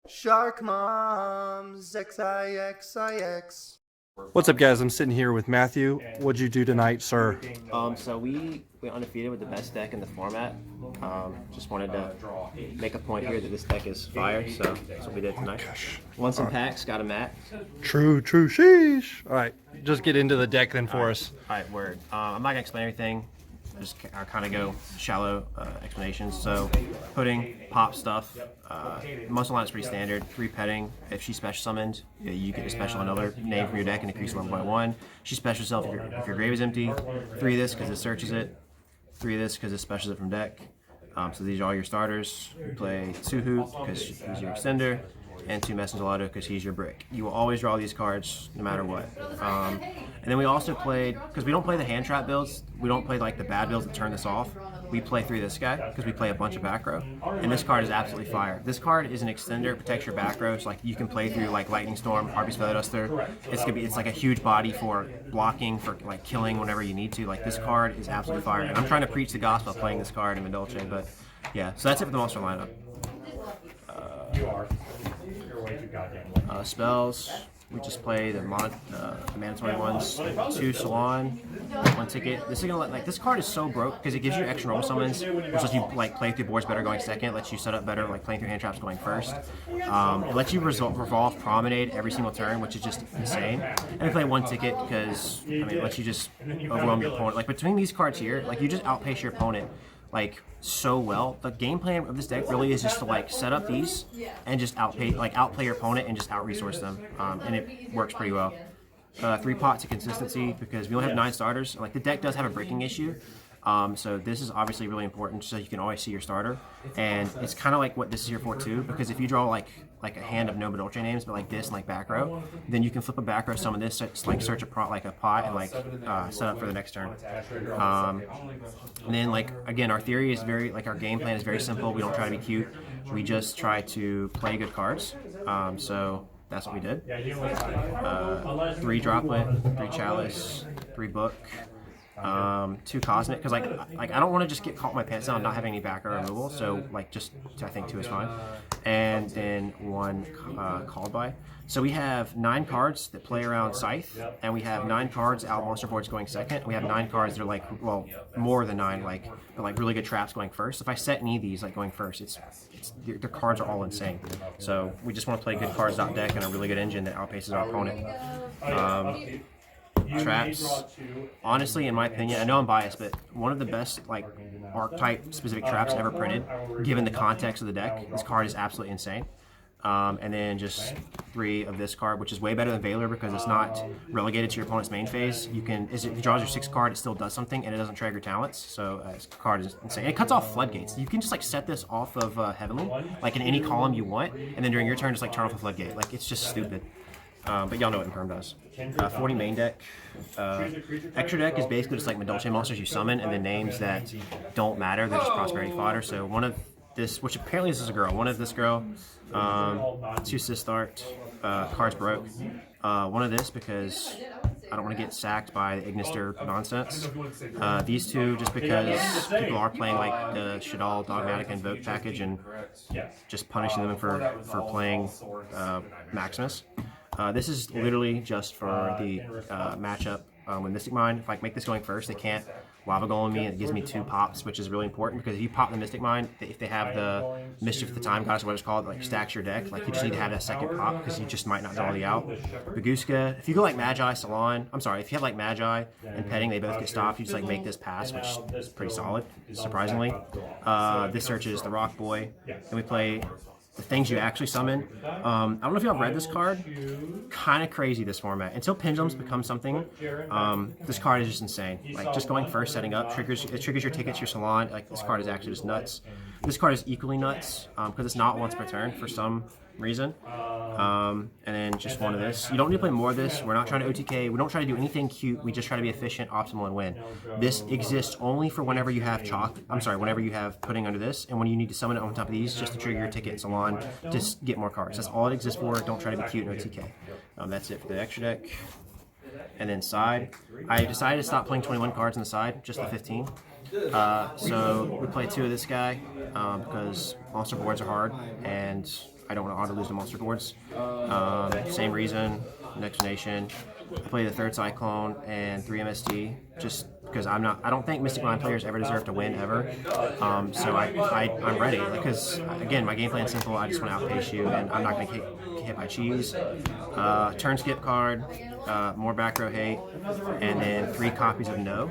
Shark Moms, XIXIX. What's up, guys? I'm sitting here with Matthew. What'd you do tonight, sir? So we undefeated with the best deck in the format. Just wanted to make a point here that this deck is fire, so that's what we did tonight. Won some packs, got a mat. True, sheesh. All right, just get into the deck then for us. All right, word. I'm not gonna explain everything. I'll kind of go shallow explanations. So, pudding, pop stuff. Muscle line is pretty standard. 3 petting. If she special summoned, you get a special another name from your deck and increase 1.1. She special herself if your grave is empty. 3 of this because it searches it. 3 of this because it specials it from deck. So these are all your starters. You play Suhoot because he's your extender, and 2 Messenger Lotto because he's your brick. You will always draw these cards no matter what. And then we also played, because we don't play the hand trap builds, we don't play like the bad builds that turn this off. We play 3 of this guy because we play a bunch of back row. And this card is absolutely fire. This card is an extender, protects your back row, so like you can play through like Lightning Storm, Harpy's Feather Duster. It's like a huge body for blocking, for like killing whenever you need to. Like this card is absolutely fire. And I'm trying to preach the gospel of playing this card in Madolche, but yeah, so that's it for the monster lineup. Spells. We just play the mandatory ones. 2 Salon, 1 ticket. This is gonna like this card is so broke because it gives you extra normal summons, which lets you like play through boards better going second, lets you set up better like playing through hand traps going first. It lets you revolve Promenade every single turn, which is just insane. And we play 1 ticket because it lets you just overwhelm your opponent. Like between these cards here, like you just outpace your opponent like so well. The game plan of this deck really is just to like set up these and just outplay your opponent and just out-resource them, and it works pretty well. 3 pots of consistency because we only have 9 starters. Like the deck does have a breaking issue, so this is obviously really important so you can always see your starter. And it's kind of like what this is here for too, because if you draw like a hand of no Madolche names, but like this and like back row, then you can flip a back row, summon this, like search a pot and like set up for the next turn. And then like again, our theory is very like our game plan is very simple. We don't try to be cute. We just try to play good cards. So that's what we did. 3 Droplet, 3 Chalice, 3 Book. 2 Cosmic, because like I don't want to just get caught in my pants down not having any back row removal, so like just I think 2 is fine. And then 1 Called By. So we have 9 cards that play around Scythe, and we have 9 cards out monster boards going second. We have 9 cards that are like, well, more than 9, like really good traps going first. If I set any of these like going first, the cards are all insane. So we just want to play good cards out deck and a really good engine that outpaces our opponent. Traps, honestly, in my opinion, I know I'm biased, but one of the best like archetype specific traps ever printed, given the context of the deck. This card is absolutely insane. And then just 3 of this card, which is way better than Valor because it's not relegated to your opponent's main phase. You can, if it draws your 6th card, it still does something, and it doesn't trigger talents. So this card is insane. It cuts off floodgates. You can just like set this off of Heavenly, like in any column you want, and then during your turn, just like turn off a floodgate. Like it's just stupid. But y'all know what Imperm does. 40 main deck. Extra deck is basically just like Madolche monsters you summon and the names that don't matter. They're just prosperity fodder. So one of this, which apparently this is a girl. One of this girl. 2 Sistart. Cards broke. 1 of this because I don't want to get sacked by the Ignister nonsense. These 2 just because people are playing like the Shadal Dogmatic Invoke package and just punishing them for playing Maximus. This is literally just for the matchup with Mystic Mind. If I make this going first, they can't Lava Golem me, and it gives me 2 pops, which is really important because if you pop the Mystic Mind, if they have the Mischief of the Time Goddess, what it's called, like stacks your deck, like you just need to have that 2nd pop because you just might not draw the out. Baguska, if you go like Magi, Salon, I'm sorry, if you have like Magi and Petting, they both get stopped, you just like make this pass, which is pretty solid, surprisingly. This searches the Rock Boy, and we play the things you actually summon. I don't know if y'all read this card. Kind of crazy, this format. Until Pendulums become something, this card is just insane. Like just going first, setting up, it triggers your tickets, your Salon. Like this card is actually just nuts. This card is equally nuts because it's not once per turn for some reason. And then just 1 of this. You don't need to play more of this. We're not trying to OTK. We don't try to do anything cute. We just try to be efficient, optimal, and win. This exists only for whenever you have whenever you have Pudding under this, and when you need to summon it on top of these just to trigger your ticket and Salon, just get more cards. That's all it exists for. Don't try to be cute and OTK. That's it for the extra deck. And then side. I decided to stop playing 21 cards on the side, just the 15. So we play 2 of this guy because monster boards are hard, and I don't want to auto lose the monster boards. Same reason, next nation. I play the 3rd Cyclone and 3 MST just because I don't think Mystic Mind players ever deserve to win ever. So I'm ready because again my game plan is simple. I just want to outpace you and I'm not going to get hit by cheese. Turn skip card, more back row hate, and then 3 copies of no.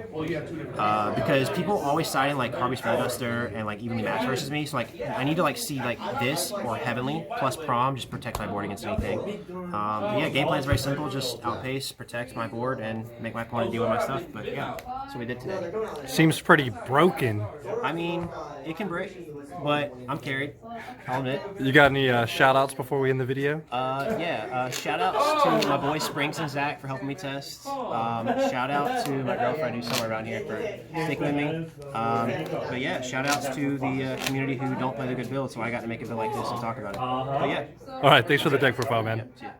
Because people always side in like Harvey Spellduster and like evenly match versus me. So like I need to like see like this or Heavenly plus Prom just protect my board against anything. Yeah, game plan is very simple. Just outpace, protect my board, and make my opponent deal with my stuff. But yeah, that's what we did today. Seems pretty broken. I mean, it can break, but I'm carried. I'll admit. You got any shout outs before we end the video? Yeah, shout outs to my boys Springs and Zach for helping me test. Shout out to my girlfriend who's somewhere around here for sticking with me. But yeah, shout outs to the community who don't play the good build, so I got to make a build like this and talk about it. But yeah. All right, thanks for the deck profile, man. See ya.